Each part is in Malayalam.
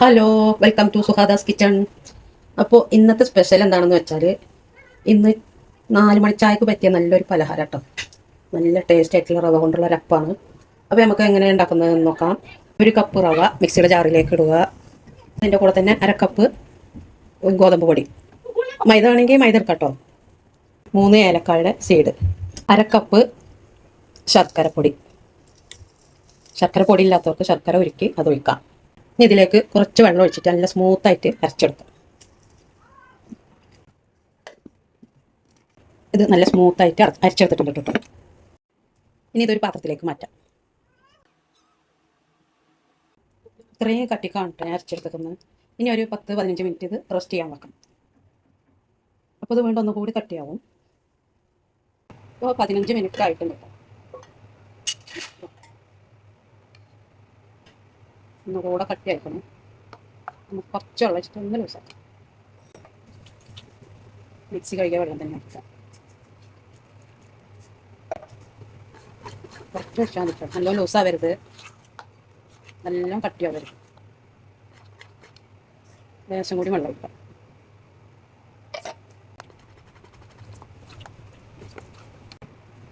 Hello, welcome to Suhada's kitchen. അപ്പോൾ ഇന്നത്തെ സ്പെഷ്യൽ എന്താണെന്ന് വെച്ചാൽ ഇന്ന് 4 മണി ചായക്ക് പറ്റിയ നല്ലൊരു പലഹാരം കേട്ടോ. നല്ല ടേസ്റ്റ് ആയിട്ടുള്ള റവ കൊണ്ടുള്ള ഒരു അപ്പമാണ്. അപ്പോൾ നമുക്ക് എങ്ങനെ ഉണ്ടാക്കുന്നതെന്ന് നോക്കാം. 1 കപ്പ് റവ മിക്സിയുടെ ജാറിലേക്ക് ഇടുക. അതിൻ്റെ കൂടെ തന്നെ 1/2 കപ്പ് ഗോതമ്പ് പൊടി. മൈദ ആണെങ്കിൽ മൈദ എടുക്കാം കേട്ടോ. 3 ഏലക്കായുടെ സീഡ്, 1/2 കപ്പ് ശർക്കരപ്പൊടി. ശർക്കര പൊടി ഇല്ലാത്തവർക്ക് ശർക്കര ഉരുക്കി അത് ഒഴിക്കാം. ഇനി ഇതിലേക്ക് കുറച്ച് വെള്ളം ഒഴിച്ചിട്ട് നല്ല സ്മൂത്തായിട്ട് അരച്ചെടുക്കാം. ഇത് നല്ല സ്മൂത്തായിട്ട് അരച്ചെടുത്തിട്ടുണ്ട് കേട്ടോ. ഇനി ഇതൊരു പാത്രത്തിലേക്ക് മാറ്റാം. ഇത്രയും കട്ടിക്കാണ് കേട്ടോ ഞാൻ അരച്ചെടുക്കുന്നത്. ഇനി ഒരു 10-15 മിനിറ്റ് ഇത് റെസ്റ്റ് ചെയ്യാൻ വെക്കാം. അപ്പോൾ ഇത് വീണ്ടും ഒന്നുകൂടി കട്ടിയാവും. ഇപ്പോൾ 15 മിനിറ്റ് ആയിട്ടുണ്ട് കേട്ടോ. ഒന്നുകൂടെ കട്ടിയായിക്കണം. നമുക്ക് കുറച്ച് വെള്ളം വെച്ചിട്ട് ഒന്ന് ലൂസാക്കാം. മിക്സി കഴുകിയ വെള്ളം തന്നെ വെക്കാം. കുറച്ച് വെച്ചാൽ മതി കേട്ടോ. നല്ല ലൂസാവരുത്, നല്ല കട്ടിയാവരുത്. ലേശം കൂടി വെള്ളം വെക്കാം.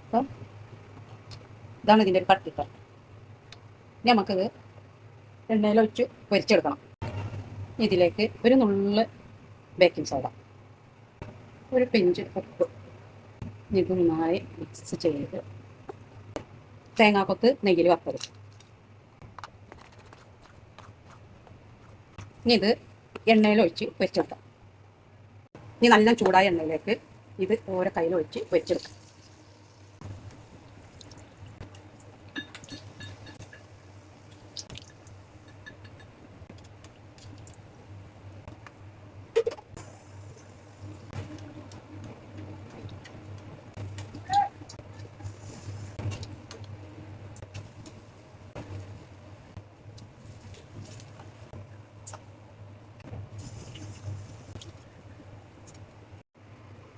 അപ്പം ഇതാണ് ഇതിൻ്റെ ഒരു കട്ടി. ഇനി നമുക്കിത് എണ്ണയിലൊഴിച്ച് പൊരിച്ചെടുക്കണം. ഇതിലേക്ക് ഒരു നുള്ള് ബേക്കിംഗ് സോഡ, ഒരു പിഞ്ച് ഉപ്പ്, ഇത് നന്നായി മിക്സ് ചെയ്ത് തേങ്ങാക്കൊത്ത് നെയ്യിൽ വറുത്തത്. ഇനി ഇത് എണ്ണയിലൊഴിച്ച് പൊരിച്ചെടുക്കാം. ഇനി നല്ല ചൂടായ എണ്ണയിലേക്ക് ഇത് ഓരോ കയ്യിലൊഴിച്ച് പൊരിച്ചെടുക്കാം.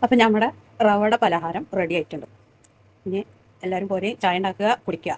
അപ്പം നമ്മുടെ റവയുടെ പലഹാരം റെഡി ആയിട്ടുണ്ട്. ഇനി എല്ലാവരും പോരെ ചായ ഉണ്ടാക്കുക, കുടിക്കുക.